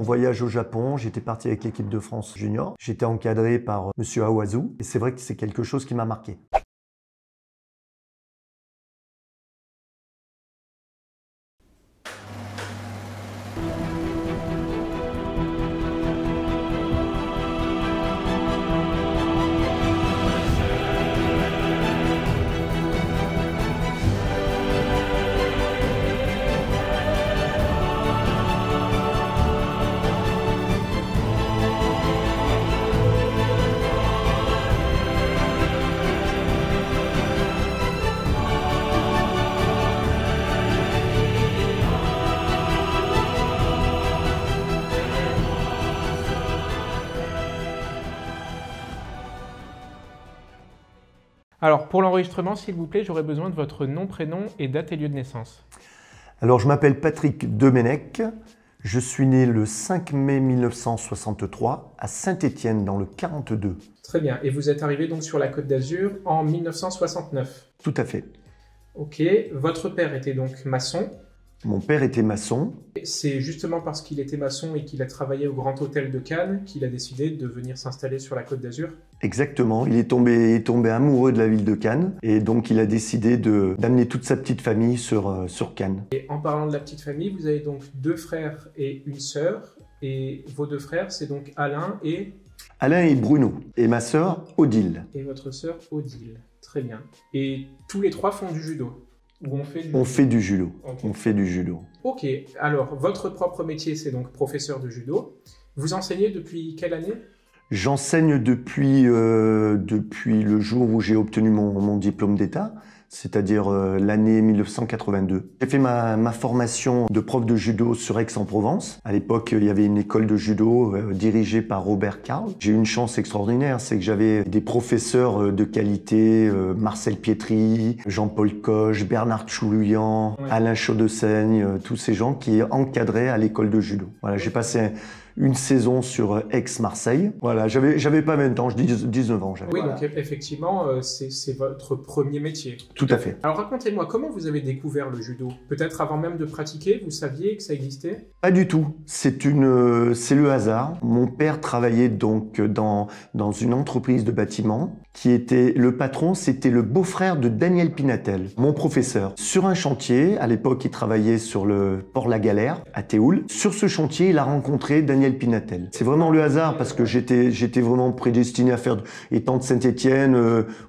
voyage au Japon, j'étais parti avec l'équipe de France junior. J'étais encadré par Monsieur Awazu et c'est vrai que c'est quelque chose qui m'a marqué. Alors, pour l'enregistrement, s'il vous plaît, j'aurais besoin de votre nom, prénom et date et lieu de naissance. Alors, je m'appelle Patrick Demenech. Je suis né le 5 mai 1963 à Saint-Étienne, dans le 42. Très bien. Et vous êtes arrivé donc sur la Côte d'Azur en 1969. Tout à fait. Ok. Votre père était donc maçon. Mon père était maçon. C'est justement parce qu'il était maçon et qu'il a travaillé au Grand Hôtel de Cannes qu'il a décidé de venir s'installer sur la Côte d'Azur. Exactement. Il est tombé amoureux de la ville de Cannes et donc il a décidé d'amener toute sa petite famille sur Cannes. Et en parlant de la petite famille, vous avez donc 2 frères et une sœur. Et vos 2 frères, c'est donc Alain et... Alain et Bruno. Et ma sœur, Odile. Et votre sœur, Odile. Très bien. Et tous les 3 font du judo? On fait du judo. Okay. On fait du judo. Ok. Alors, votre propre métier, c'est donc professeur de judo. Vous enseignez depuis quelle année? J'enseigne depuis le jour où j'ai obtenu mon diplôme d'État, c'est-à-dire l'année 1982. J'ai fait ma formation de prof de judo sur Aix-en-Provence. À l'époque, il y avait une école de judo dirigée par Robert Karl. J'ai eu une chance extraordinaire, c'est que j'avais des professeurs de qualité, Marcel Pietri, Jean-Paul Coche, Bernard Choulouillan, Alain Chaudessaigne, tous ces gens qui encadraient à l'école de judo. Voilà, j'ai passé une saison sur Aix-Marseille. Voilà, j'avais pas 20 ans, je dis 19 ans. Oui, donc effectivement, c'est votre premier métier. Tout à fait. Alors racontez-moi, comment vous avez découvert le judo? Peut-être avant même de pratiquer, vous saviez que ça existait? Pas du tout. C'est le hasard. Mon père travaillait donc dans une entreprise de bâtiment qui était, le patron, c'était le beau-frère de Daniel Pinatel, mon professeur. Sur un chantier, à l'époque, il travaillait sur le port La Galère, à Théoul. Sur ce chantier, il a rencontré Daniel Pinatel. C'est vraiment le hasard parce que j'étais vraiment prédestiné à faire, étant de Saint-Étienne,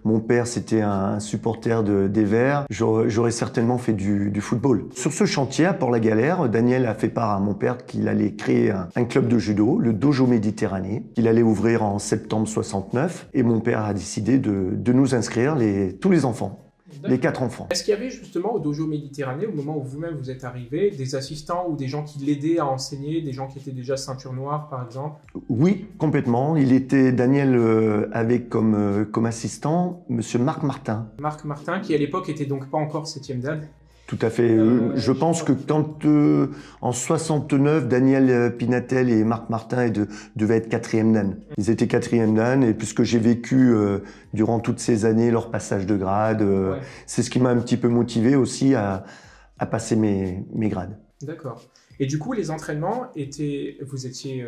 mon père c'était un supporter des Verts, j'aurais certainement fait du football. Sur ce chantier à Port-la-Galère, Daniel a fait part à mon père qu'il allait créer un club de judo, le Dojo Méditerranée, qu'il allait ouvrir en septembre 69 et mon père a décidé de nous inscrire tous les enfants. Les 4 enfants. Est-ce qu'il y avait justement au Dojo Méditerranée, au moment où vous-même vous êtes arrivé, des assistants ou des gens qui l'aidaient à enseigner, des gens qui étaient déjà ceinture noire par exemple? Oui, complètement. Daniel avait comme assistant Monsieur Marc Martin. Marc Martin qui à l'époque était donc pas encore 7e dan. Tout à fait. Je pense que quand en 69, Daniel Pinatel et Marc Martin devaient être 4e dan. Ils étaient 4e dan et puisque j'ai vécu durant toutes ces années leur passage de grade, c'est ce qui m'a un petit peu motivé aussi à passer mes grades. D'accord. Et du coup, les entraînements vous étiez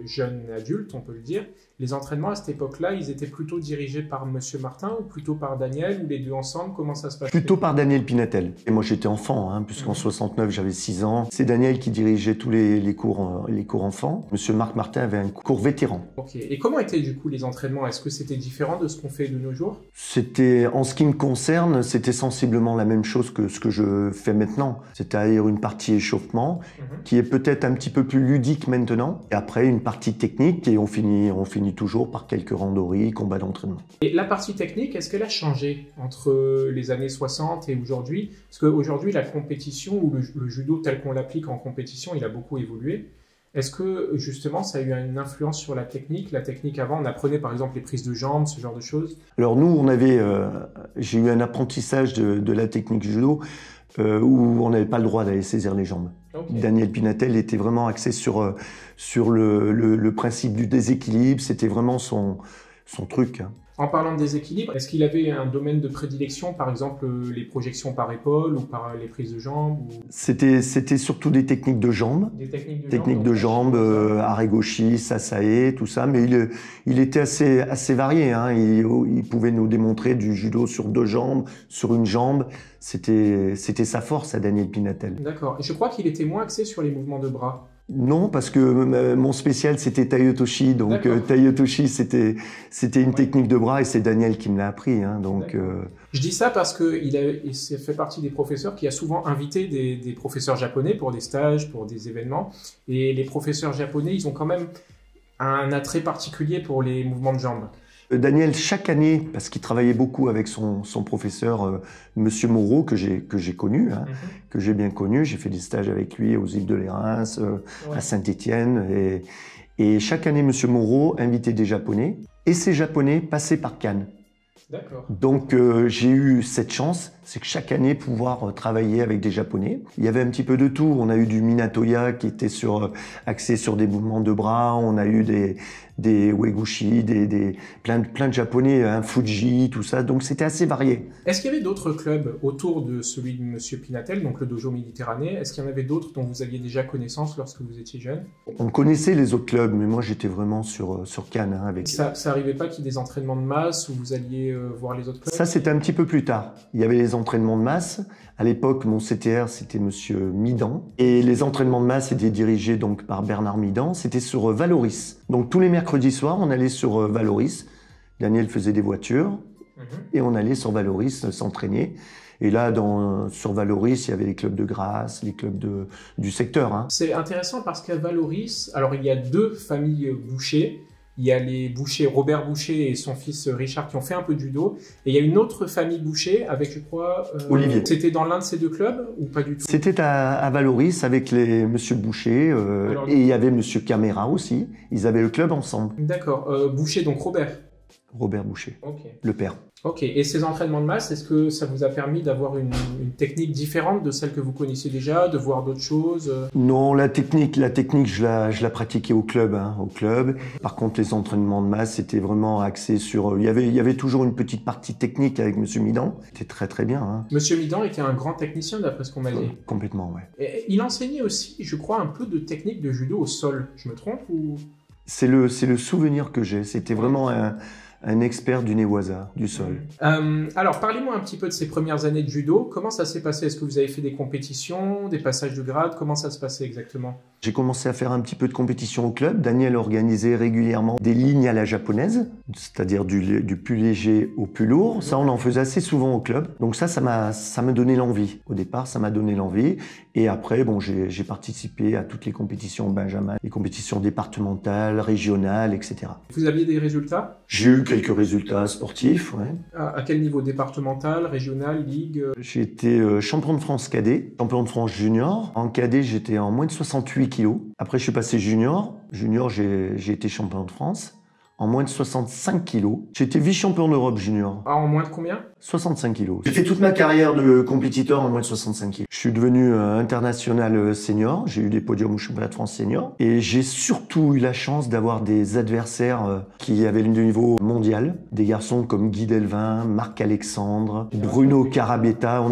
jeune adulte, on peut le dire. Les entraînements à cette époque-là, ils étaient plutôt dirigés par Monsieur Martin ou plutôt par Daniel ou les deux ensemble? Comment ça se passait? Plutôt par Daniel Pinatel. Et moi, j'étais enfant, puisqu'en 69, j'avais 6 ans. C'est Daniel qui dirigeait tous les cours enfants. Monsieur Marc Martin avait un cours vétéran. Ok. Et comment étaient du coup les entraînements? Est-ce que c'était différent de ce qu'on fait de nos jours? En ce qui me concerne, c'était sensiblement la même chose que ce que je fais maintenant. C'est-à-dire une partie échauffement, qui est peut-être un petit peu plus ludique maintenant. Et après, une partie technique et on finit toujours par quelques randonnées, combats d'entraînement. Et la partie technique, est-ce qu'elle a changé entre les années 60 et aujourd'hui? Parce qu'aujourd'hui, la compétition ou le judo tel qu'on l'applique en compétition, il a beaucoup évolué. Est-ce que justement ça a eu une influence sur la technique? La technique avant, on apprenait par exemple les prises de jambes, ce genre de choses? Alors nous, j'ai eu un apprentissage de la technique judo où on n'avait pas le droit d'aller saisir les jambes. Okay. Daniel Pinatel était vraiment axé sur le principe du déséquilibre, c'était vraiment son truc, hein. En parlant de déséquilibre, est-ce qu'il avait un domaine de prédilection, par exemple les projections par épaule ou par les prises de jambes ou... C'était surtout des techniques de jambes. Des techniques de Techniques jambes, de jambes, arrêt gauchis, sasae, tout ça. Mais il était assez varié, hein. Il pouvait nous démontrer du judo sur 2 jambes, sur une jambe. C'était sa force à Daniel Pinatel. D'accord. Et je crois qu'il était moins axé sur les mouvements de bras. Non, parce que mon spécial c'était Taiotoshi, donc Taiotoshi c'était une technique de bras et c'est Daniel qui me l'a appris, hein, donc. Je dis ça parce que il fait partie des professeurs qui a souvent invité des professeurs japonais pour des stages, pour des événements, et les professeurs japonais ils ont quand même un attrait particulier pour les mouvements de jambes. Daniel, chaque année, parce qu'il travaillait beaucoup avec son professeur, Monsieur Moreau, que j'ai connu, hein, que j'ai bien connu. J'ai fait des stages avec lui aux îles de Lérins, à Saint-Étienne. Et chaque année, Monsieur Moreau invitait des Japonais. Et ces Japonais passaient par Cannes. D'accord. Donc j'ai eu cette chance, c'est que chaque année pouvoir travailler avec des Japonais. Il y avait un petit peu de tout. On a eu du Minatoya qui était axé sur des mouvements de bras. On a eu des Ueguchi, plein de Japonais, hein, Fuji, tout ça. Donc c'était assez varié. Est-ce qu'il y avait d'autres clubs autour de celui de Monsieur Pinatel, donc le Dojo Méditerranée? Est-ce qu'il y en avait d'autres dont vous aviez déjà connaissance lorsque vous étiez jeune? On connaissait les autres clubs, mais moi j'étais vraiment sur Cannes, hein, avec. Ça arrivait pas qu'il y ait des entraînements de masse où vous alliez voir les autres clubs? Ça c'était un petit peu plus tard. Il y avait les entraînements de masse. À l'époque, mon CTR c'était Monsieur Midan, et les entraînements de masse étaient dirigés donc par Bernard Midan. C'était sur Valoris. Donc tous les mercredis soirs, on allait sur Valoris. Daniel faisait des voitures et on allait sur Valoris s'entraîner. Et là, sur Valoris, il y avait les clubs de Grasse, les clubs du secteur, hein. C'est intéressant parce qu'à Valoris, alors il y a 2 familles Boucher. Il y a les Boucher, Robert Boucher et son fils Richard qui ont fait un peu de judo. Et il y a une autre famille Boucher avec, je crois... Olivier. C'était dans l'un de ces 2 clubs ou pas du tout? C'était à Valoris avec les Monsieur Boucher et il y avait Monsieur Caméra aussi. Ils avaient le club ensemble. D'accord. Boucher, donc Robert Boucher, okay. Le père. Ok, et ces entraînements de masse, est-ce que ça vous a permis d'avoir une technique différente de celle que vous connaissiez déjà, de voir d'autres choses? Non, la technique, je la pratiquais au club, hein, au club. Par contre, les entraînements de masse, c'était vraiment axé sur... Il y avait toujours une petite partie technique avec Monsieur Midan. C'était très très bien, hein. Monsieur Midan était un grand technicien, d'après ce qu'on m'a dit. Complètement, ouais. Et il enseignait aussi, je crois, un peu de technique de judo au sol. Je me trompe ou... C'est le souvenir que j'ai. C'était vraiment un expert du Newaza, du sol. Alors, parlez-moi un petit peu de ces premières années de judo. Comment ça s'est passé? Est-ce que vous avez fait des compétitions, des passages de grade? Comment ça se passait exactement? J'ai commencé à faire un petit peu de compétition au club. Daniel organisait régulièrement des lignes à la japonaise, c'est-à-dire du plus léger au plus lourd. Ça, on en faisait assez souvent au club. Donc ça m'a donné l'envie. Au départ, ça m'a donné l'envie. Et après, bon, j'ai participé à toutes les compétitions Benjamin, les compétitions départementales, régionales, etc. Vous aviez des résultats? J'ai eu quelques résultats sportifs, ouais. À quel niveau? Départemental, régional, ligue? J'ai été champion de France cadet, champion de France junior. En cadet, j'étais en moins de 68 kilos. Après, je suis passé junior. Junior, j'ai été champion de France en moins de 65 kilos. J'ai été vice-champion d'Europe junior. Ah, en moins de combien? 65 kilos. J'ai fait toute ma carrière de compétiteur en moins de 65 kilos. Je suis devenu international senior. J'ai eu des podiums au championnat de France senior. Et j'ai surtout eu la chance d'avoir des adversaires qui avaient le niveau mondial. Des garçons comme Guy Delvin, Marc Alexandre, Bruno Carabetta.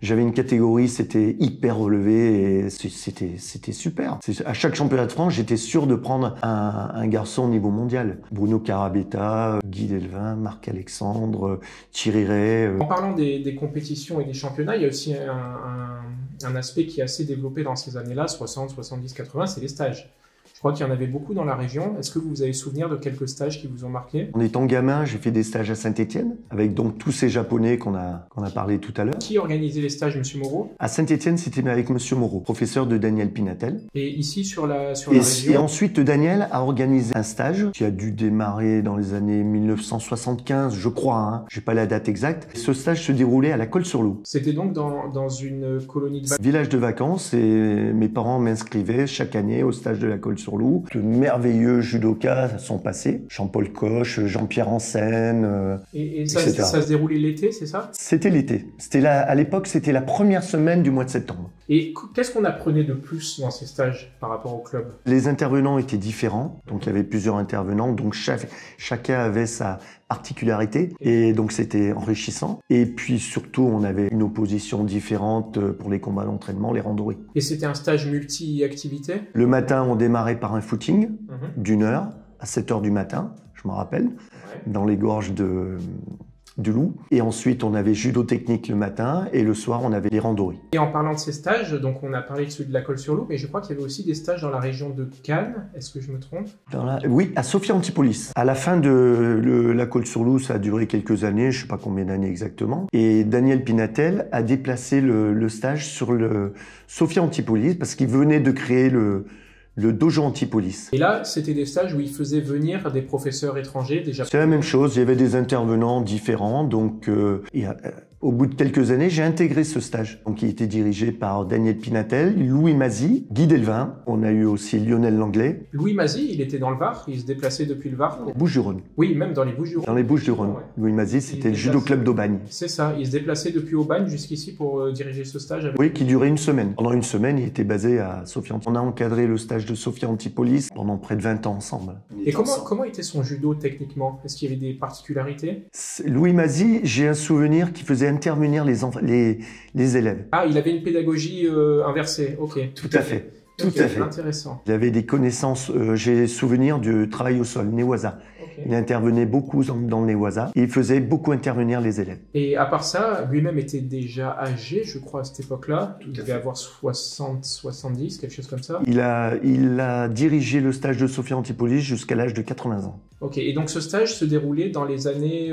J'avais une catégorie, c'était hyper relevé et c'était super. À chaque championnat de France, j'étais sûr de prendre un garçon au niveau mondial. Bruno Carabetta, Guy Delvin, Marc Alexandre, Thierry Ray. En parlant des compétitions et des championnats, il y a aussi un aspect qui est assez développé dans ces années-là, 60, 70, 80, c'est les stages. Je crois qu'il y en avait beaucoup dans la région. Est-ce que vous avez souvenir de quelques stages qui vous ont marqué? En étant gamin, j'ai fait des stages à Saint-Étienne, avec donc tous ces Japonais qu'on a parlé tout à l'heure. Qui organisait les stages, Monsieur Moreau? À Saint-Étienne, c'était avec Monsieur Moreau, professeur de Daniel Pinatel. Et ici, sur la région? Et ensuite, Daniel a organisé un stage qui a dû démarrer dans les années 1975, je crois, hein. J'ai pas la date exacte. Ce stage se déroulait à la Colle-sur-Loup. C'était donc dans une colonie de vacances? Village de vacances, et mes parents m'inscrivaient chaque année au stage de la Colle-sur-Loup. Col-sur-Loup. De merveilleux judokas sont passés. Jean-Paul Coche, Jean-Pierre Ansen, Et ça, etc. ça se déroulait l'été, c'est ça? C'était l'été. À l'époque, c'était la première semaine du mois de septembre. Et qu'est-ce qu'on apprenait de plus dans ces stages par rapport au club? Les intervenants étaient différents, donc il y avait plusieurs intervenants, donc chacun avait sa particularité, et donc c'était enrichissant. Et puis surtout, on avait une opposition différente pour les combats d'entraînement, les randonnées. Et c'était un stage multi-activité? Le matin, on démarrait par un footing d'une heure à 7 heures du matin, je me rappelle, dans les gorges du Loup. Et ensuite, on avait judo technique le matin et le soir, on avait les randonnées. Et en parlant de ces stages, donc on a parlé de celui de la Col-sur-Loup, mais je crois qu'il y avait aussi des stages dans la région de Cannes. Est-ce que je me trompe? Oui, à Sophia Antipolis. À la fin de la Col-sur-Loup, ça a duré quelques années, je ne sais pas combien d'années exactement. Et Daniel Pinatel a déplacé le stage sur le Sophia Antipolis parce qu'il venait de créer le dojo Antipolis. Et là, c'était des stages où il faisait venir des professeurs étrangers, déjà. C'est la même chose, il y avait des intervenants différents, donc au bout de quelques années, j'ai intégré ce stage. Donc, il était dirigé par Daniel Pinatel, Louis Mazy, Guy Delvin. On a eu aussi Lionel Langlais. Louis Mazy, il était dans le Var, il se déplaçait depuis le Var. Bouches-du-Rhône. Oui, même dans les Bouches-du-Rhône. Dans les Bouches-du-Rhône. Ouais. Louis Mazy, c'était le judo club d'Aubagne. C'est ça, il se déplaçait depuis Aubagne jusqu'ici pour diriger ce stage. Oui, qui durait une semaine. Pendant une semaine, il était basé à Sophia Antipolis. On a encadré le stage de Sophia Antipolis pendant près de 20 ans ensemble. Et comment était son judo techniquement? Est-ce qu'il y avait des particularités? Louis Mazy, j'ai un souvenir qui faisait intervenir les élèves. Ah, il avait une pédagogie inversée, ok. Tout à fait. Tout à fait. Intéressant. Il avait des connaissances, j'ai souvenir du travail au sol, Newaza. Okay. Il intervenait beaucoup dans le Newaza et il faisait beaucoup intervenir les élèves. Et à part ça, lui-même était déjà âgé, je crois, à cette époque-là. Il devait avoir 60, 70, quelque chose comme ça. Il a dirigé le stage de Sophia Antipolis jusqu'à l'âge de 80 ans. Ok, et donc ce stage se déroulait dans les années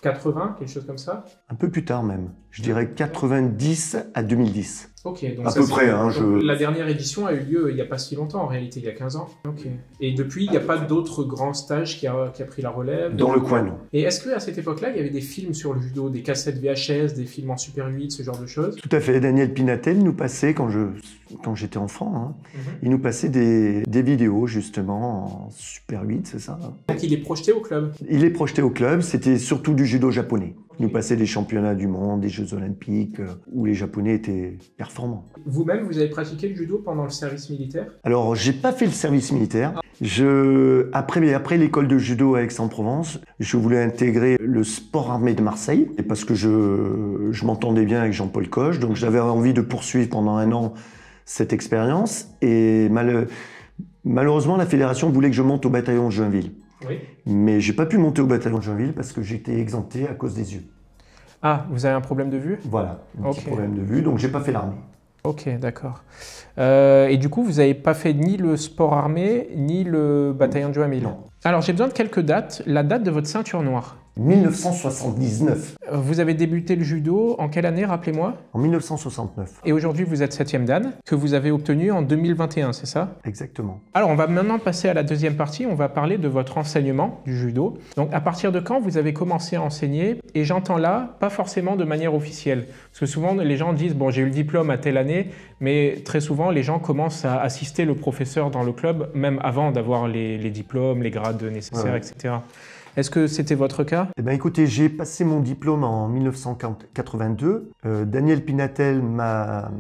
80, quelque chose comme ça? Un peu plus tard même, je dirais 90 à 2010. Ok, donc à peu près. Hein, la dernière édition a eu lieu il n'y a pas si longtemps, en réalité, il y a 15 ans. Ok. Et depuis, il n'y a pas d'autres grands stages qui a pris la relève? Dans le coin, non. Et est-ce qu'à cette époque-là, il y avait des films sur le judo, des cassettes VHS, des films en Super 8, ce genre de choses? Tout à fait. Daniel Pinatel nous passait, quand j'étais enfant, il nous passait des vidéos, justement, en Super 8, c'est ça? Donc il est projeté au club? Il est projeté au club, c'était surtout du judo japonais. Il nous passait des championnats du monde, des Jeux Olympiques, où les Japonais étaient performants. Vous-même, vous avez pratiqué le judo pendant le service militaire? Alors, j'ai pas fait le service militaire. Après l'école de judo à Aix-en-Provence, je voulais intégrer le sport armé de Marseille, et parce que je m'entendais bien avec Jean-Paul Coche, donc j'avais envie de poursuivre pendant un an cette expérience, et malheureusement, la fédération voulait que je monte au bataillon de Joinville. Oui. Mais j'ai pas pu monter au bataillon de Joinville parce que j'étais exempté à cause des yeux. Ah, vous avez un problème de vue? Voilà, un petit problème de vue, donc j'ai pas fait l'armée. Ok, d'accord. Et du coup, vous n'avez pas fait ni le sport armé, ni le bataillon de Joinville? Non. Alors, j'ai besoin de quelques dates. La date de votre ceinture noire? 1979. Vous avez débuté le judo en quelle année, rappelez-moi? En 1969. Et aujourd'hui, vous êtes 7e dan, que vous avez obtenu en 2021, c'est ça? Exactement. Alors, on va maintenant passer à la deuxième partie. On va parler de votre enseignement du judo. Donc, à partir de quand vous avez commencé à enseigner? Et j'entends là, pas forcément de manière officielle. Parce que souvent, les gens disent, bon, j'ai eu le diplôme à telle année, mais très souvent, les gens commencent à assister le professeur dans le club, même avant d'avoir les diplômes, les grades nécessaires, etc. Est-ce que c'était votre cas? Eh bien, écoutez, j'ai passé mon diplôme en 1982. Daniel Pinatel m'a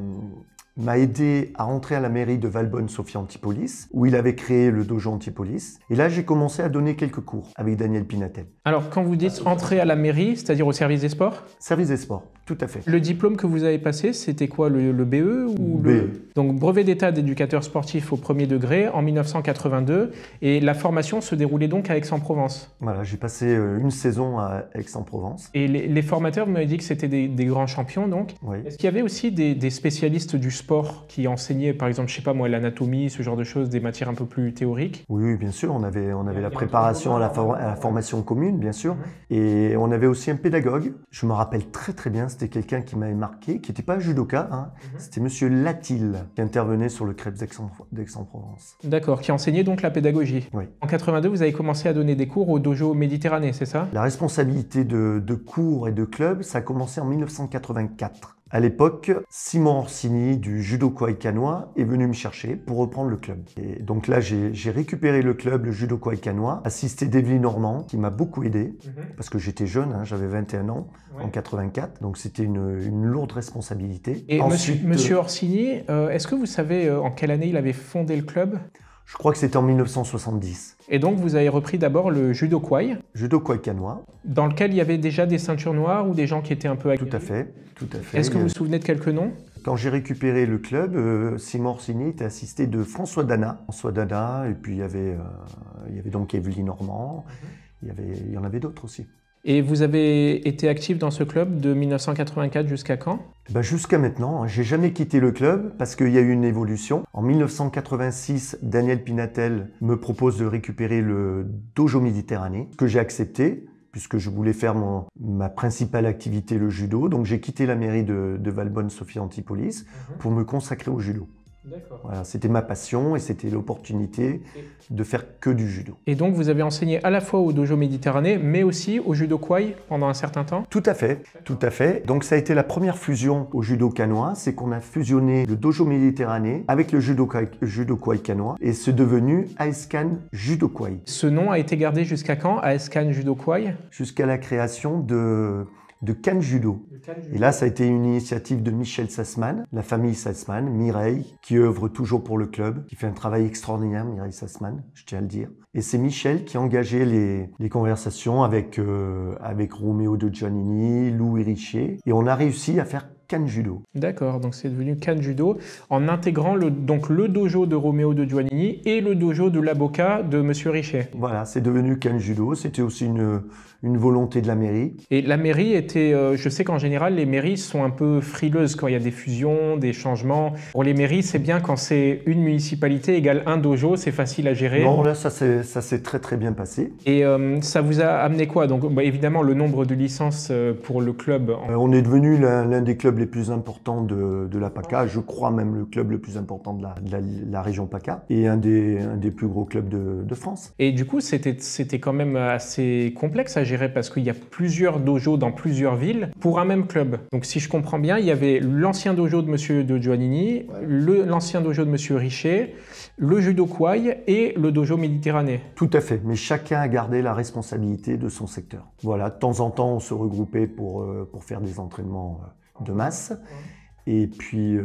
aidé à rentrer à la mairie de Valbonne-Sophia Antipolis, où il avait créé le dojo Antipolis. Et là, j'ai commencé à donner quelques cours avec Daniel Pinatel. Alors, quand vous dites entrer à la mairie, c'est-à-dire au service des sports? Service des sports, tout à fait. Le diplôme que vous avez passé, c'était quoi, le BE ou BE. Donc, brevet d'état d'éducateur sportif au premier degré en 1982. Et la formation se déroulait donc à Aix-en-Provence. Voilà, j'ai passé une saison à Aix-en-Provence. Et les formateurs, vous m'avez dit que c'était des grands champions, donc. Oui. Est-ce qu'il y avait aussi des spécialistes du sport qui enseignaient, par exemple, je sais pas moi, l'anatomie, ce genre de choses, des matières un peu plus théoriques? Oui, bien sûr, on avait la préparation à la formation commune, bien sûr, et on avait aussi un pédagogue. Je me rappelle très très bien, c'était quelqu'un qui m'avait marqué, qui n'était pas judoka, c'était Monsieur Latil, qui intervenait sur le Crêpes d'Aix-en-Provence. D'accord, qui enseignait donc la pédagogie. Oui. En 82, vous avez commencé à donner des cours au dojo Méditerranée, c'est ça? La responsabilité de cours et de club, ça a commencé en 1984. À l'époque, Simon Orsini du Judo Kawai-Kanois est venu me chercher pour reprendre le club. Et donc là, j'ai récupéré le club, le Judo Kawai-Kanois, assisté d'Evelyne Normand, qui m'a beaucoup aidé, parce que j'étais jeune, hein, j'avais 21 ans en 84, donc c'était une lourde responsabilité. Et ensuite, monsieur Orsini, est-ce que vous savez en quelle année il avait fondé le club? Je crois que c'était en 1970. Et donc vous avez repris d'abord le Judo Kawai. Judo Kawai-Kanois. Dans lequel il y avait déjà des ceintures noires ou des gens qui étaient un peu aguerris? Tout à fait, tout à fait. Est-ce que vous vous souvenez de quelques noms? Quand j'ai récupéré le club, Simon Orsini était assisté de François Dana. François Dana, et puis il y avait donc Evelyne Normand, il y en avait d'autres aussi. Et vous avez été actif dans ce club de 1984 jusqu'à quand? Jusqu'à maintenant, j'ai jamais quitté le club parce qu'il y a eu une évolution. En 1986, Daniel Pinatel me propose de récupérer le dojo Méditerranée, que j'ai accepté puisque je voulais faire ma principale activité, le judo. Donc j'ai quitté la mairie de Valbonne-Sophie Antipolis pour me consacrer au judo. Voilà, c'était ma passion et c'était l'opportunité de faire que du judo. Et donc vous avez enseigné à la fois au dojo Méditerranée, mais aussi au judo Kawai pendant un certain temps? Tout à fait, tout à fait. Donc ça a été la première fusion au judo kanois, c'est qu'on a fusionné le dojo Méditerranée avec le judo Kawai kanois et c'est devenu Aeskan Judo Kawai. Ce nom a été gardé jusqu'à quand, Aeskan Judo Kawai? Jusqu'à la création de Kan Judo. Et là, ça a été une initiative de Michel Sassman, la famille Sassman, Mireille, qui œuvre toujours pour le club, qui fait un travail extraordinaire, Mireille Sassman, je tiens à le dire. Et c'est Michel qui a engagé les conversations avec Roméo de Giannini, Louis Richer, et on a réussi à faire Kan Judo. D'accord, donc c'est devenu Kan Judo en intégrant le dojo de Roméo de Giannini et le dojo de l'Aboka de Monsieur Richer. Voilà, c'est devenu Kan Judo, c'était aussi une volonté de la mairie. Et la mairie était, je sais qu'en général les mairies sont un peu frileuses quand il y a des fusions, des changements. Pour les mairies, c'est bien quand c'est une municipalité égale un dojo, c'est facile à gérer. Non, là ça s'est très très bien passé. Et ça vous a amené quoi? Donc évidemment le nombre de licences pour le club. On est devenu l'un des clubs les plus importants de la PACA, je crois même le club le plus important de la région PACA et un des plus gros clubs de France. Et du coup, c'était quand même assez complexe à gérer parce qu'il y a plusieurs dojos dans plusieurs villes pour un même club. Donc si je comprends bien, il y avait l'ancien dojo de Monsieur de Giannini, l'ancien dojo de Monsieur Richer, le judo Kawai et le dojo Méditerranée. Tout à fait, mais chacun a gardé la responsabilité de son secteur. Voilà, de temps en temps, on se regroupait pour faire des entraînements de masse. Et puis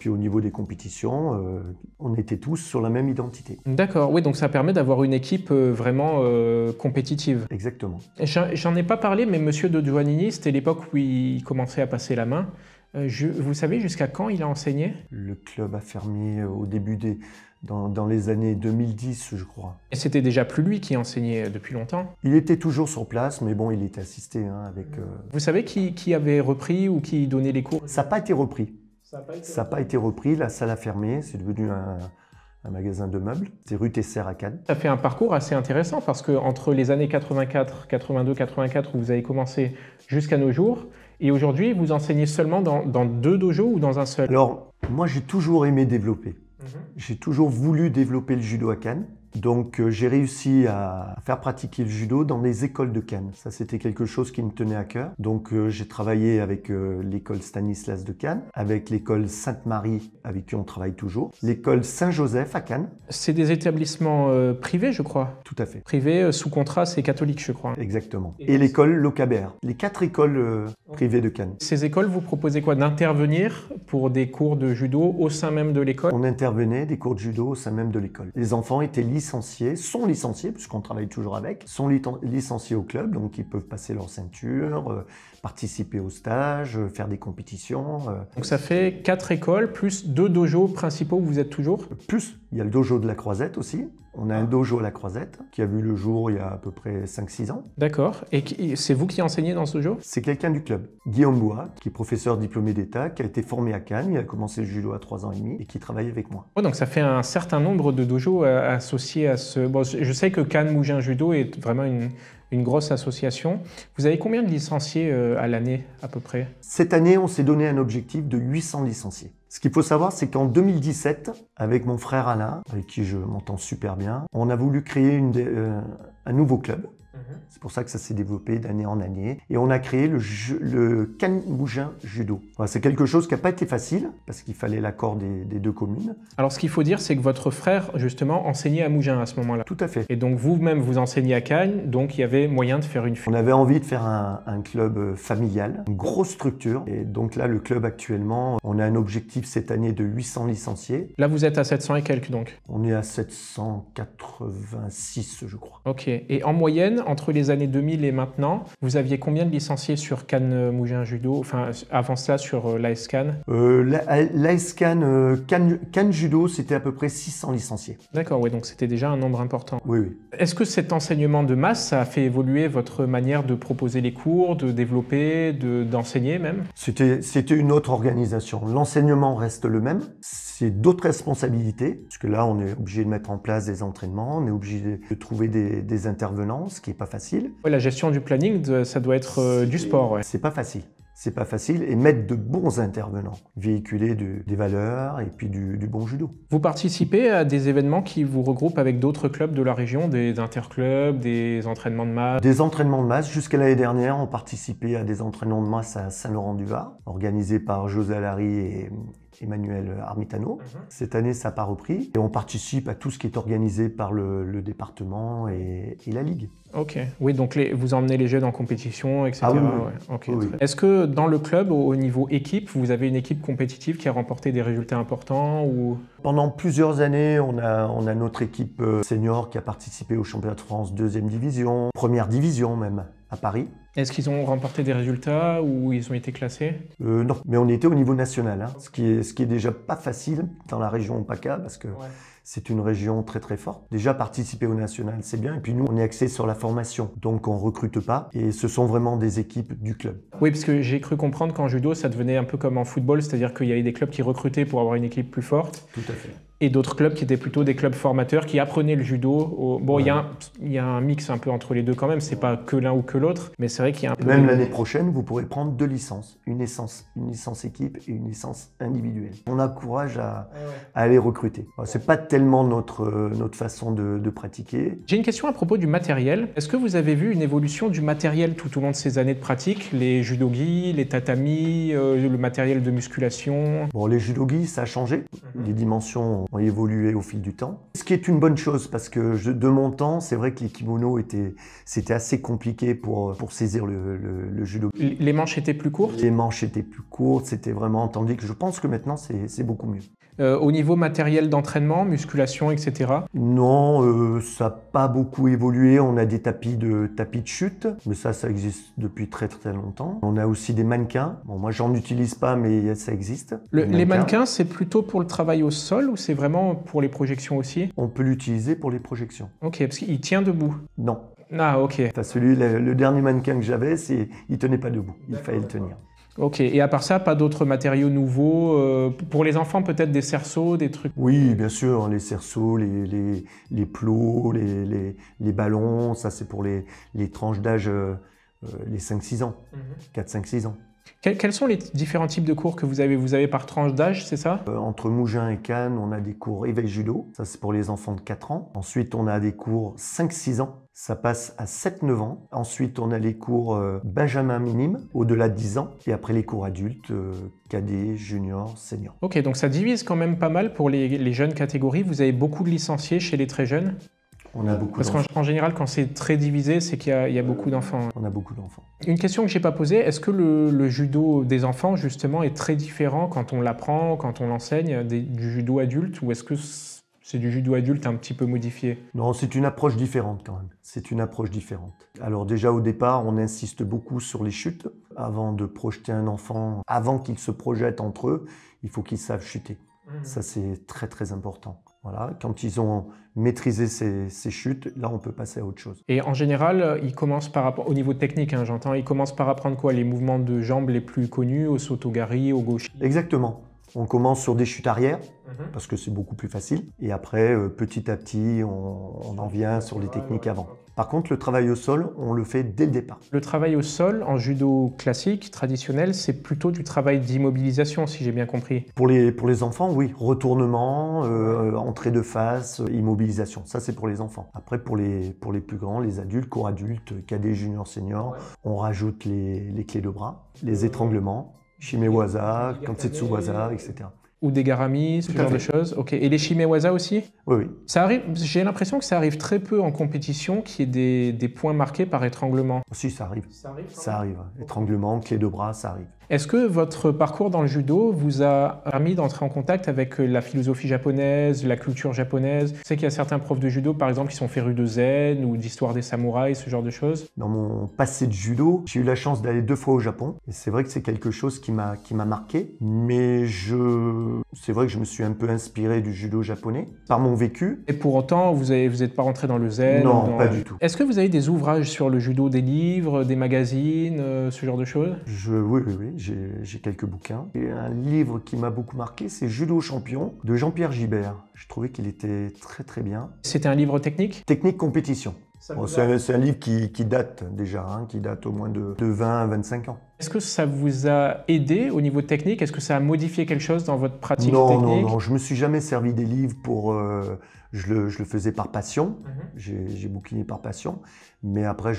au niveau des compétitions, on était tous sur la même identité. D'accord, oui, donc ça permet d'avoir une équipe vraiment compétitive. Exactement. J'en ai pas parlé, mais Monsieur de Giannini, c'était l'époque où il commençait à passer la main. Vous savez jusqu'à quand il a enseigné? Le club a fermé au début dans les années 2010, je crois. Et c'était déjà plus lui qui enseignait depuis longtemps? Il était toujours sur place, mais bon, il était assisté avec... Vous savez qui avait repris ou qui donnait les cours? Ça n'a pas été repris. Ça n'a pas été repris, la salle a fermé, c'est devenu un magasin de meubles. C'est rue Tesser à Cannes. Ça fait un parcours assez intéressant parce que entre les années 84, 82, 84 où vous avez commencé jusqu'à nos jours, et aujourd'hui vous enseignez seulement dans deux dojos ou dans un seul? Alors, moi j'ai toujours aimé développer. J'ai toujours voulu développer le judo à Cannes. Donc j'ai réussi à faire pratiquer le judo dans les écoles de Cannes. Ça, c'était quelque chose qui me tenait à cœur. Donc j'ai travaillé avec l'école Stanislas de Cannes, avec l'école Sainte-Marie, avec qui on travaille toujours, l'école Saint-Joseph à Cannes. C'est des établissements privés, je crois? Tout à fait. Privés, sous contrat, c'est catholique, je crois. Exactement. Et l'école Locabert. Les 4 écoles privées de Cannes. Ces écoles, vous proposez quoi? D'intervenir pour des cours de judo au sein même de l'école? On intervenait des cours de judo au sein même de l'école. Les enfants étaient sont licenciés, puisqu'on travaille toujours avec, sont licenciés au club, donc ils peuvent passer leur ceinture, participer au stage, faire des compétitions. Donc ça fait 4 écoles, plus 2 dojos principaux où vous êtes toujours? Plus, il y a le dojo de la Croisette aussi. On a un dojo à la Croisette qui a vu le jour il y a à peu près 5-6 ans. D'accord. Et c'est vous qui enseignez dans ce dojo? C'est quelqu'un du club. Guillaume Bois, qui est professeur diplômé d'État, qui a été formé à Cannes. Il a commencé le judo à 3 ans et demi et qui travaille avec moi. Oh, donc ça fait un certain nombre de dojos associés à ce... Bon, je sais que Cannes Mougins Judo est vraiment une grosse association. Vous avez combien de licenciés à l'année à peu près? Cette année, on s'est donné un objectif de 800 licenciés. Ce qu'il faut savoir, c'est qu'en 2017, avec mon frère Alain, avec qui je m'entends super bien, on a voulu créer un nouveau club C'est pour ça que ça s'est développé d'année en année. Et on a créé le Cannes Mougins Judo. Voilà, c'est quelque chose qui n'a pas été facile, parce qu'il fallait l'accord des deux communes. Alors ce qu'il faut dire, c'est que votre frère, justement, enseignait à Mougins à ce moment-là. Tout à fait. Et donc vous-même, vous enseignez à Cannes, donc il y avait moyen de faire une On avait envie de faire un club familial, une grosse structure. Et donc là, le club actuellement, on a un objectif cette année de 800 licenciés. Là, vous êtes à 700 et quelques donc. On est à 786, je crois. Ok. Et en moyenne, entre les années 2000 et maintenant, vous aviez combien de licenciés sur Cannes Mougins Judo, enfin avant ça sur l'AS Cannes? L'AS Cannes Judo, c'était à peu près 600 licenciés. D'accord, oui, donc c'était déjà un nombre important. Oui, oui. Est-ce que cet enseignement de masse, ça a fait évoluer votre manière de proposer les cours, de développer, d'enseigner même? C'était une autre organisation. L'enseignement reste le même. C'est d'autres responsabilités, parce que là, on est obligé de mettre en place des entraînements, on est obligé de trouver des intervenants, ce qui n'est pas facile. Ouais, la gestion du planning, ça doit être du sport. Ouais. C'est pas facile. C'est pas facile, et mettre de bons intervenants, véhiculer des valeurs et puis du bon judo. Vous participez à des événements qui vous regroupent avec d'autres clubs de la région, des interclubs, des entraînements de masse? Des entraînements de masse. Jusqu'à l'année dernière, on participait à des entraînements de masse à Saint-Laurent-du-Var, organisés par José Alary et Emmanuel Armitano. Cette année, ça n'a pas repris. Et on participe à tout ce qui est organisé par le département et la Ligue. Ok. Oui, donc vous emmenez les jeunes en compétition, etc. Ah oui, ouais. Okay, oui. Est-ce que dans le club, au niveau équipe, vous avez une équipe compétitive qui a remporté des résultats importants ou... Pendant plusieurs années, on a notre équipe senior qui a participé au championnat de France 2e division, 1re division même, à Paris. Est-ce qu'ils ont remporté des résultats ou ils ont été classés? Non, mais on était au niveau national, hein, ce qui est déjà pas facile dans la région PACA, parce que c'est une région très très forte. Déjà participer au national, c'est bien, et puis nous, on est axé sur la formation, donc on recrute pas, et ce sont vraiment des équipes du club. Oui, parce que j'ai cru comprendre qu'en judo, ça devenait un peu comme en football, c'est-à-dire qu'il y avait des clubs qui recrutaient pour avoir une équipe plus forte. Tout à fait. Et d'autres clubs qui étaient plutôt des clubs formateurs qui apprenaient le judo. Bon, il y a un mix un peu entre les deux quand même, c'est pas que l'un ou que l'autre, mais c'est vrai qu'il y a un peu... Même l'année prochaine, vous pourrez prendre 2 licences, une licence équipe et une licence individuelle. On encourage à aller recruter. C'est pas tellement notre façon de pratiquer. J'ai une question à propos du matériel. Est-ce que vous avez vu une évolution du matériel tout au long de ces années de pratique? Les judo-gi, les tatamis, le matériel de musculation? Bon, les judo-gi, ça a changé. Les dimensions ont évolué au fil du temps. Ce qui est une bonne chose, parce que de mon temps, c'est vrai que les kimonos c'était assez compliqué pour saisir le judo-gi. Les manches étaient plus courtes? Les manches étaient plus courtes, c'était vraiment... Tandis que je pense que maintenant, c'est beaucoup mieux. Au niveau matériel d'entraînement, musculation, etc. Non, ça n'a pas beaucoup évolué. On a des tapis de chute, mais ça existe depuis très très longtemps. On a aussi des mannequins. Bon, moi, j'en utilise pas, mais ça existe. Les mannequins, c'est plutôt pour le travail au sol ou c'est vraiment pour les projections aussi? On peut l'utiliser pour les projections. Ok, parce qu'il tient debout? Non. Ah, ok. Enfin, le dernier mannequin que j'avais, il tenait pas debout. Il fallait le tenir. Ok, et à part ça, pas d'autres matériaux nouveaux? Pour les enfants, peut-être des cerceaux, des trucs? Oui, bien sûr, les cerceaux, les plots, les ballons, ça c'est pour les tranches d'âge, les 5-6 ans, 4-5-6 ans. Quels sont les différents types de cours que vous avez? Vous avez par tranche d'âge, c'est ça? Entre Mougins et Cannes, on a des cours éveil judo, ça c'est pour les enfants de 4 ans. Ensuite, on a des cours 5-6 ans, ça passe à 7-9 ans. Ensuite, on a les cours Benjamin minime, au-delà de 10 ans. Et après, les cours adultes, cadet, junior, senior. Ok, donc ça divise quand même pas mal pour les jeunes catégories. Vous avez beaucoup de licenciés chez les très jeunes? On a beaucoup d'enfants. Parce qu'en général, quand c'est très divisé, c'est qu'il y a beaucoup d'enfants. On a beaucoup d'enfants. Une question que je n'ai pas posée, est-ce que le judo des enfants, justement, est très différent quand on l'apprend, quand on l'enseigne, du judo adulte, ou est-ce que c'est du judo adulte un petit peu modifié? Non, c'est une approche différente quand même. C'est une approche différente. Alors déjà au départ, on insiste beaucoup sur les chutes. Avant de projeter un enfant, avant qu'il se projette entre eux, il faut qu'ils savent chuter. Ça, c'est très très important. Voilà, quand ils ont maîtrisé ces chutes, là on peut passer à autre chose. Et en général, ils commencent au niveau technique, hein, j'entends, ils commencent par apprendre quoi? Les mouvements de jambes les plus connus, au saut-au-gari, au gauchi? Exactement. On commence sur des chutes arrière, parce que c'est beaucoup plus facile. Et après, petit à petit, on en vient sur les techniques avant. Par contre, le travail au sol, on le fait dès le départ. Le travail au sol, en judo classique, traditionnel, c'est plutôt du travail d'immobilisation, si j'ai bien compris. Pour les enfants, oui. Retournement, entrée de face, immobilisation. Ça, c'est pour les enfants. Après, pour les plus grands, les adultes, co-adultes, cadets, juniors, seniors, on rajoute les clés de bras, les étranglements, shimewaza, kansetsuwaza, etc. Ou des garamis, ce genre de choses. Ok. Et les shimewaza aussi? Oui, oui. Ça arrive, j'ai l'impression que ça arrive très peu en compétition qu'il y ait des points marqués par étranglement. Si, ça arrive. Ça arrive. Étranglement, clé de bras, ça arrive. Est-ce que votre parcours dans le judo vous a permis d'entrer en contact avec la philosophie japonaise, la culture japonaise? Je sais qu'il y a certains profs de judo, par exemple, qui sont férus de zen ou d'histoire des samouraïs, ce genre de choses. Dans mon passé de judo, j'ai eu la chance d'aller 2 fois au Japon. Et c'est vrai que c'est quelque chose qui m'a marqué. Mais c'est vrai que je me suis un peu inspiré du judo japonais par mon vécu. Et pour autant, vous n'êtes pas rentré dans le zen? Non, pas du tout. Est-ce que vous avez des ouvrages sur le judo, des livres, des magazines, ce genre de choses? Oui. J'ai quelques bouquins. Et un livre qui m'a beaucoup marqué, c'est Judo Champion de Jean-Pierre Gibert. Je trouvais qu'il était très très bien. C'était un livre technique? Technique compétition. Bon, c'est un livre qui date déjà, qui date au moins de 20 à 25 ans. Est-ce que ça vous a aidé au niveau technique? Est-ce que ça a modifié quelque chose dans votre pratique technique? Non, je me suis jamais servi des livres pour... je le faisais par passion, j'ai bouquiné par passion, mais après,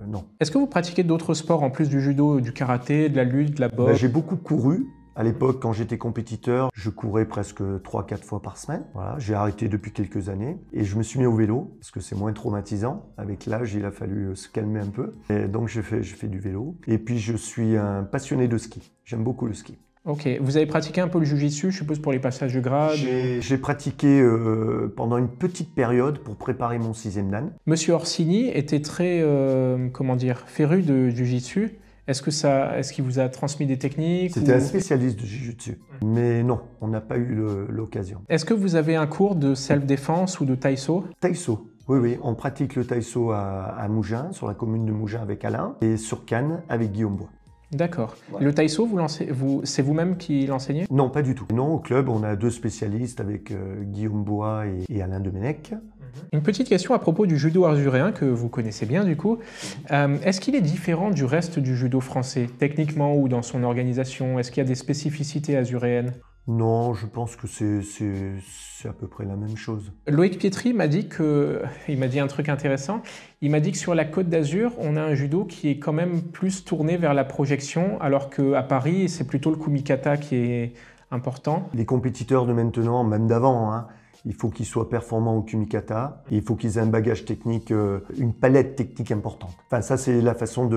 non. Est-ce que vous pratiquez d'autres sports en plus du judo, du karaté, de la lutte, de la boxe? J'ai beaucoup couru. À l'époque, quand j'étais compétiteur, je courais presque 3-4 fois par semaine. Voilà, j'ai arrêté depuis quelques années et je me suis mis au vélo parce que c'est moins traumatisant. Avec l'âge, il a fallu se calmer un peu. Et donc, je fais du vélo. Et puis, je suis un passionné de ski. J'aime beaucoup le ski. Ok. Vous avez pratiqué un peu le jiu-jitsu, je suppose, pour les passages de grade? J'ai pratiqué pendant une petite période pour préparer mon 6e dan. Monsieur Orsini était très, féru de jiu-jitsu. Est-ce qu'il vous a transmis des techniques? C'était un spécialiste de jiu-jitsu. Mais non, on n'a pas eu l'occasion. Est-ce que vous avez un cours de self-défense ou de taïso? Taïso, oui. On pratique le taïso à Mougins, sur la commune de Mougins avec Alain, et sur Cannes avec Guillaume Bois. D'accord. Ouais. Le taïso, c'est vous-même qui l'enseignez? Non, pas du tout. Non, au club, on a 2 spécialistes avec Guillaume Bois et Alain Domenech. Une petite question à propos du judo azuréen que vous connaissez bien du coup. Est-ce qu'il est différent du reste du judo français, techniquement ou dans son organisation? Est-ce qu'il y a des spécificités azuréennes? Non, je pense que c'est à peu près la même chose. Loïc Pietri m'a dit un truc intéressant. Il m'a dit que sur la Côte d'Azur, on a un judo qui est quand même plus tourné vers la projection, alors qu'à Paris, c'est plutôt le kumikata qui est important. Les compétiteurs de maintenant, même d'avant, il faut qu'ils soient performants au kumikata, et il faut qu'ils aient un bagage technique, une palette technique importante. Enfin, ça, c'est ma façon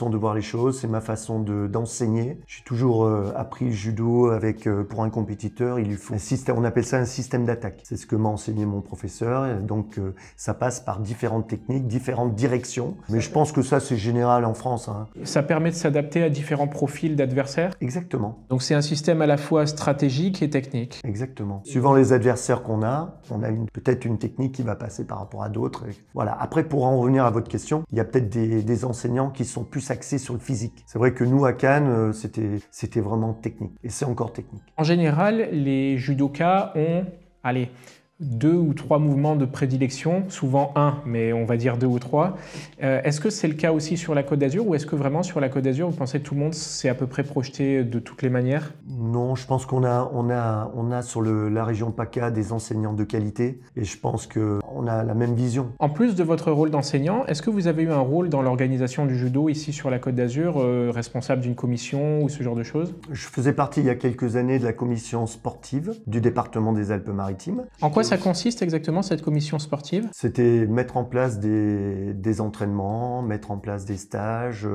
de voir les choses, c'est ma façon d'enseigner. J'ai toujours appris le judo avec, pour un compétiteur, il lui faut un système, on appelle ça un système d'attaque. C'est ce que m'a enseigné mon professeur, et donc ça passe par différentes techniques, différentes directions. Mais je pense que ça, c'est général en France. Ça permet de s'adapter à différents profils d'adversaires? Exactement. Donc c'est un système à la fois stratégique et technique? Exactement. Suivant les adversaires qu'on a, peut-être une technique qui va passer par rapport à d'autres. Voilà. Après, pour en revenir à votre question, il y a peut-être des enseignants qui sont plus axés sur le physique. C'est vrai que nous, à Cannes, c'était vraiment technique. Et c'est encore technique. En général, les judokas ont, 2 ou 3 mouvements de prédilection, souvent 1, mais on va dire 2 ou 3. Est-ce que c'est le cas aussi sur la Côte d'Azur ou est-ce que vraiment sur la Côte d'Azur, vous pensez que tout le monde s'est à peu près projeté de toutes les manières? Non, je pense qu'on a sur la région PACA des enseignants de qualité et je pense qu'on a la même vision. En plus de votre rôle d'enseignant, est-ce que vous avez eu un rôle dans l'organisation du judo ici sur la Côte d'Azur, responsable d'une commission ou ce genre de choses? Je faisais partie il y a quelques années de la commission sportive du département des Alpes-Maritimes. En quoi ça consiste exactement cette commission sportive? C'était mettre en place des entraînements, mettre en place des stages,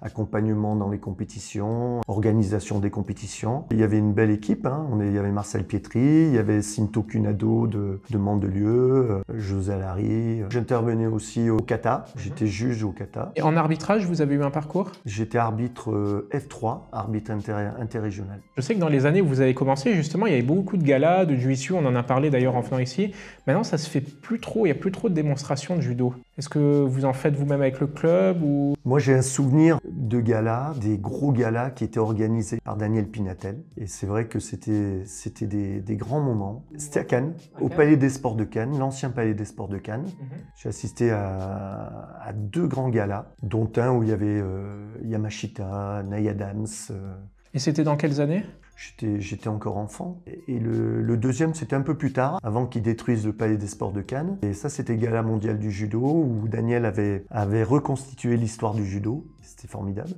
accompagnement dans les compétitions, organisation des compétitions. Il y avait une belle équipe, il y avait Marcel Pietri, il y avait Sinto Cunado de Mandelieu, José Alary. J'intervenais aussi au kata, j'étais juge au kata. Et en arbitrage, vous avez eu un parcours? J'étais arbitre F3, arbitre interrégional. Je sais que dans les années où vous avez commencé, justement, il y avait beaucoup de galas, de jiu-jitsu, on en a parlé d'ailleurs en temps ici. Maintenant, ça se fait plus trop, il n'y a plus trop de démonstrations de judo. Est-ce que vous en faites vous-même avec le club ou... Moi, j'ai un souvenir de galas, des gros galas qui étaient organisés par Daniel Pinatel. Et c'est vrai que c'était des grands moments. C'était à Cannes, au Palais des Sports de Cannes, l'ancien Palais des Sports de Cannes. J'ai assisté à 2 grands galas, dont un où il y avait Yamashita, Nay Adams. Et c'était dans quelles années? J'étais encore enfant. Et le deuxième, c'était un peu plus tard, avant qu'ils détruisent le Palais des Sports de Cannes. Et ça, c'était Gala mondial du judo, où Daniel avait reconstitué l'histoire du judo. C'était formidable.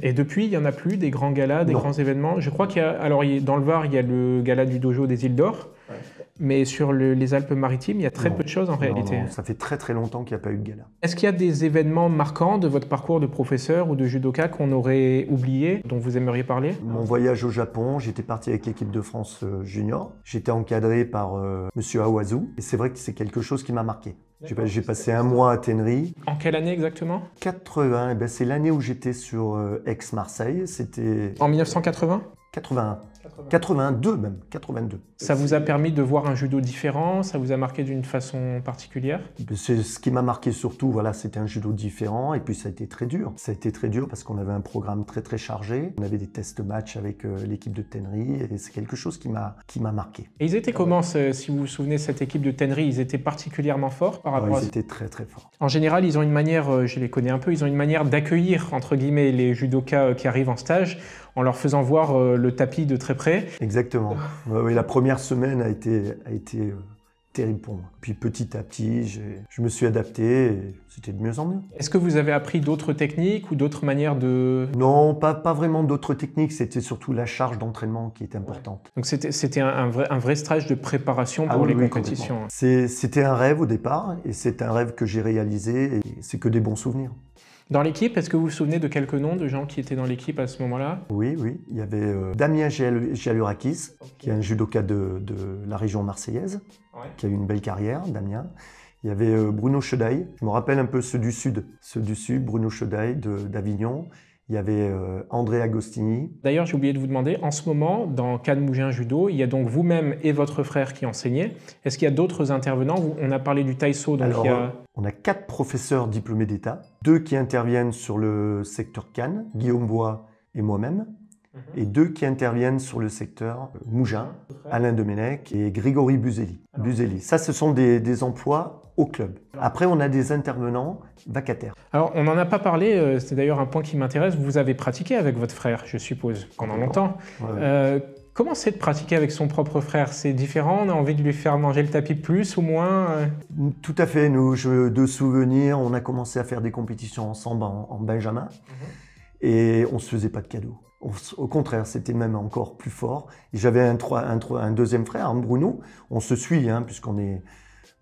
Et depuis, il n'y en a plus des grands galas, des grands événements. Je crois qu'il y a, alors dans le Var, il y a le gala du dojo des Îles d'Or. Ouais. Mais sur les Alpes-Maritimes, il y a très peu de choses en réalité. Non, ça fait très très longtemps qu'il n'y a pas eu de gala. Est-ce qu'il y a des événements marquants de votre parcours de professeur ou de judoka qu'on aurait oublié, dont vous aimeriez parler? Mon voyage au Japon, j'étais parti avec l'équipe de France junior. J'étais encadré par Monsieur Awazu. Et c'est vrai que c'est quelque chose qui m'a marqué. J'ai passé un mois à Tenerife. En quelle année exactement? 80, ben c'est l'année où j'étais sur Aix-Marseille. C'était... En 1980? 81. 82 même, 82. Ça vous a permis de voir un judo différent? Ça vous a marqué d'une façon particulière? C'est ce qui m'a marqué surtout, voilà, c'était un judo différent et puis ça a été très dur. Ça a été très dur parce qu'on avait un programme très très chargé. On avait des tests match avec l'équipe de Tenerife et c'est quelque chose qui m'a marqué. Et ils étaient comment, si vous vous souvenez, cette équipe de Tenerife? Ils étaient particulièrement forts par rapport à... Ils étaient très très forts. En général, ils ont une manière, je les connais un peu, ils ont une manière d'accueillir, entre guillemets, les judokas qui arrivent en stage en leur faisant voir le tapis de très près. Exactement. Oui, la première semaine a été terrible pour moi. Puis petit à petit, je me suis adapté et c'était de mieux en mieux. Est-ce que vous avez appris d'autres techniques ou d'autres manières de... Non, pas vraiment d'autres techniques, c'était surtout la charge d'entraînement qui était importante. Donc c'était un vrai stage de préparation pour les compétitions. C'était un rêve au départ et c'est un rêve que j'ai réalisé et c'est que des bons souvenirs. Dans l'équipe, est-ce que vous vous souvenez de quelques noms de gens qui étaient dans l'équipe à ce moment-là? Oui. Il y avait Damien Gialurakis, qui est un judoka de la région marseillaise, qui a eu une belle carrière, Damien. Il y avait Bruno Chedaille, je me rappelle un peu ceux du Sud, Bruno Chedaille d'Avignon. Il y avait André Agostini. D'ailleurs, j'ai oublié de vous demander, en ce moment, dans Cannes Mougins Judo, il y a donc vous-même et votre frère qui enseignez. Est-ce qu'il y a d'autres intervenants? On a parlé du Taiso. Donc alors, on a 4 professeurs diplômés d'État, 2 qui interviennent sur le secteur Cannes, Guillaume Bois et moi-même, et 2 qui interviennent sur le secteur Mougins, Alain Domenech et Grégory Buzelli. Ça, ce sont des emplois au club. Après, on a des intervenants vacataires. Alors, on n'en a pas parlé, c'est d'ailleurs un point qui m'intéresse. Vous avez pratiqué avec votre frère, je suppose, pendant longtemps. Ouais. Comment c'est de pratiquer avec son propre frère? C'est différent? On a envie de lui faire manger le tapis plus ou moins? Tout à fait. Nous, de souvenirs, on a commencé à faire des compétitions ensemble en Benjamin et on ne se faisait pas de cadeaux. Au contraire, c'était même encore plus fort. J'avais un deuxième frère, Bruno. On se suit, puisqu'on est...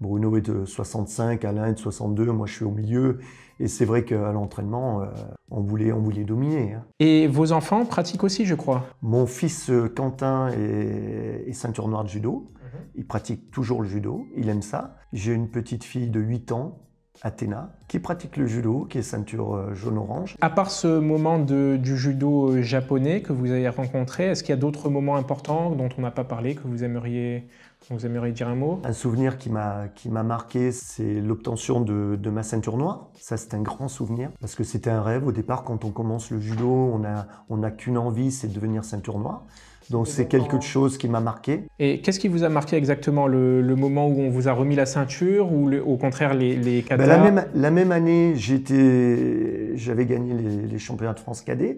Bruno est de 65, Alain est de 62, moi je suis au milieu. Et c'est vrai qu'à l'entraînement, on voulait dominer. Et vos enfants pratiquent aussi, je crois? Mon fils Quentin est ceinture noire de judo. Il pratique toujours le judo, il aime ça. J'ai une petite fille de 8 ans, Athéna, qui pratique le judo, qui est ceinture jaune-orange. À part ce moment du judo japonais que vous avez rencontré, est-ce qu'il y a d'autres moments importants dont on n'a pas parlé, que vous aimeriez dire un mot? Un souvenir qui m'a marqué, c'est l'obtention de ma ceinture noire. Ça, c'est un grand souvenir, parce que c'était un rêve. Au départ, quand on commence le judo, on n'a qu'une envie, c'est de devenir ceinture noire. Donc c'est quelque chose qui m'a marqué. Et qu'est-ce qui vous a marqué exactement? Le moment où on vous a remis la ceinture ou au contraire les katas? La même année, j'avais gagné les championnats de France cadet.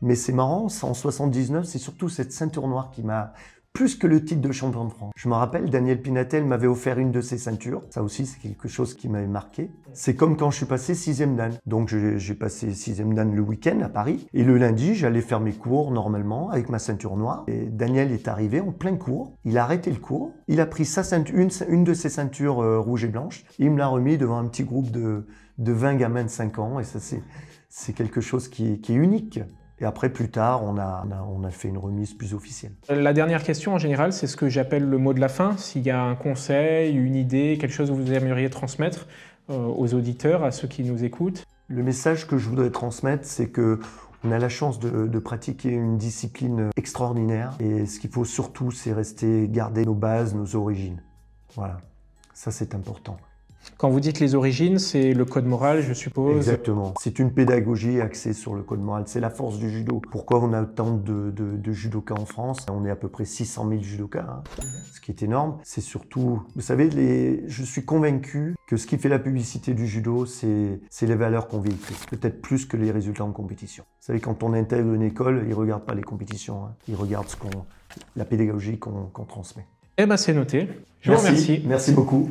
Mais c'est marrant, en 79, c'est surtout cette ceinture noire qui m'a... plus que le titre de champion de France. Je me rappelle, Daniel Pinatel m'avait offert une de ses ceintures. Ça aussi, c'est quelque chose qui m'avait marqué. C'est comme quand je suis passé 6e dan. Donc, j'ai passé 6e dan le week-end à Paris. Et le lundi, j'allais faire mes cours normalement avec ma ceinture noire. Et Daniel est arrivé en plein cours. Il a arrêté le cours. Il a pris une de ses ceintures rouge et blanche. Et il me l'a remis devant un petit groupe de 20 gamins de 5 ans. Et ça, c'est quelque chose qui est unique. Et après, plus tard, on a fait une remise plus officielle. La dernière question, en général, c'est ce que j'appelle le mot de la fin. S'il y a un conseil, une idée, quelque chose que vous aimeriez transmettre aux auditeurs, à ceux qui nous écoutent. Le message que je voudrais transmettre, c'est qu'on a la chance de pratiquer une discipline extraordinaire. Et ce qu'il faut surtout, c'est garder nos bases, nos origines. Voilà, ça c'est important. Quand vous dites les origines, c'est le code moral, je suppose. Exactement. C'est une pédagogie axée sur le code moral. C'est la force du judo. Pourquoi on a autant de judokas en France? On est à peu près 600 000 judokas, hein, ce qui est énorme. C'est surtout, vous savez, je suis convaincu que ce qui fait la publicité du judo, c'est les valeurs qu'on véhicule. Peut-être plus que les résultats en compétition. Vous savez, quand on intègre une école, ils ne regardent pas les compétitions. Hein. Ils regardent la pédagogie qu'on transmet. Eh ben, c'est noté. Je vous remercie. Merci beaucoup.